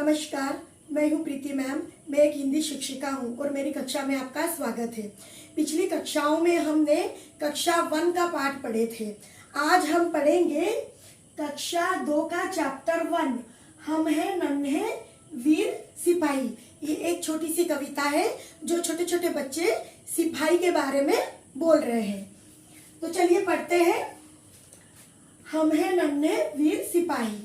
नमस्कार, मैं हूं प्रीति मैम। मैं एक हिंदी शिक्षिका हूं और मेरी कक्षा में आपका स्वागत है। पिछली कक्षाओं में हमने कक्षा 1 का पाठ पढ़े थे। आज हम पढ़ेंगे कक्षा 2 का चैप्टर 1, हम हैं नन्हे वीर सिपाही। ये एक छोटी सी कविता है जो छोटे छोटे बच्चे सिपाही के बारे में बोल रहे हैं। तो चलिए पढ़ते हैं। हम हैं नन्हे वीर सिपाही।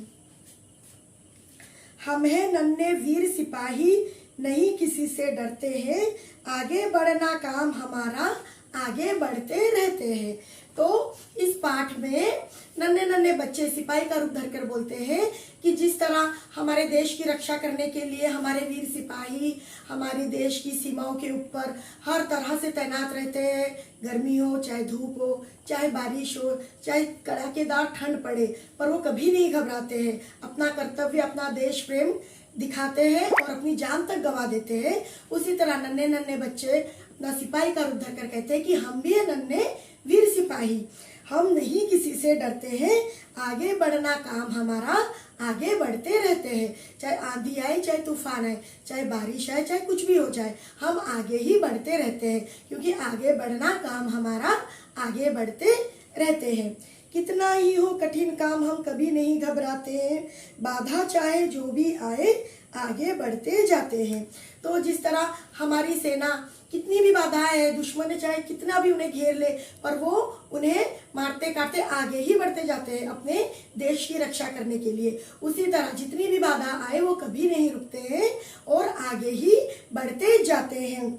हम हैं नन्हे वीर सिपाही, नहीं किसी से डरते हैं, आगे बढ़ना काम हमारा, आगे बढ़ते रहते हैं। तो इस पाठ में नन्हे नन्हे बच्चे सिपाही का रूप धरकर बोलते हैं कि जिस तरह हमारे देश की रक्षा करने के लिए हमारे वीर सिपाही हमारे देश की सीमाओं के ऊपर हर तरह से तैनात रहते हैं। गर्मी हो, चाहे धूप हो, चाहे बारिश हो, चाहे कड़ाकेदार ठंड पड़े, पर वो कभी नहीं घबराते हैं। अपना कर्तव्य, अपना देश प्रेम दिखाते हैं और अपनी जान तक गंवा देते हैं। उसी तरह नन्हे नन्हे बच्चे अपना सिपाही का रूप धरकर कहते हैं कि हम भी है नन्हे वीर सिपाही, हम नहीं किसी से डरते हैं, आगे बढ़ना काम हमारा, आगे बढ़ते रहते हैं। चाहे आंधी आए, चाहे तूफान आए, चाहे बारिश आए, चाहे कुछ भी हो जाए, हम आगे ही बढ़ते रहते हैं, क्योंकि आगे बढ़ना काम हमारा, आगे बढ़ते रहते हैं। कितना ही हो कठिन काम, हम कभी नहीं घबराते हैं, बाधा चाहे जो भी आए, आगे बढ़ते जाते हैं। तो जिस तरह हमारी सेना कितनी भी बाधाएं है, दुश्मन चाहे कितना भी उन्हें घेर ले, पर वो उन्हें मारते काटते आगे ही बढ़ते जाते हैं अपने देश की रक्षा करने के लिए। उसी तरह जितनी भी बाधा आए वो कभी नहीं रुकते हैं और आगे ही बढ़ते जाते हैं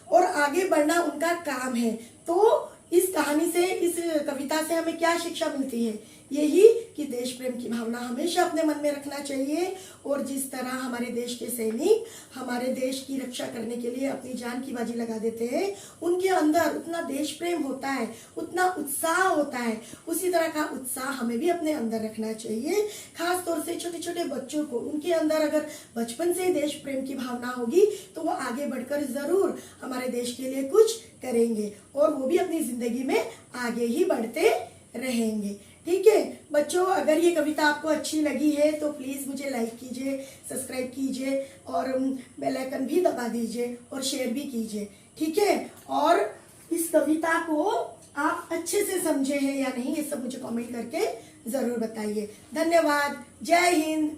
और आगे बढ़ना उनका काम है। तो इस कहानी से, इस कविता से हमें क्या शिक्षा मिलती है? यही कि देश प्रेम की भावना हमेशा अपने मन में रखना चाहिए और जिस तरह हमारे देश के सैनिक हमारे देश की रक्षा करने के लिए अपनी जान की बाजी लगा देते हैं, उनके अंदर उतना देश प्रेम होता है, उतना उत्साह होता है, उसी तरह का उत्साह हमें भी अपने अंदर रखना चाहिए। खास तौर से छोटे छोटे बच्चों को, उनके अंदर अगर बचपन से देश प्रेम की भावना होगी तो वो आगे बढ़कर जरूर हमारे देश के लिए कुछ करेंगे और वो भी अपनी जिंदगी में आगे ही बढ़ते रहेंगे। ठीक है बच्चों, अगर ये कविता आपको अच्छी लगी है तो प्लीज़ मुझे लाइक कीजिए, सब्सक्राइब कीजिए और बेल आइकन भी दबा दीजिए और शेयर भी कीजिए। ठीक है, और इस कविता को आप अच्छे से समझे हैं या नहीं, ये सब मुझे कमेंट करके ज़रूर बताइए। धन्यवाद। जय हिंद।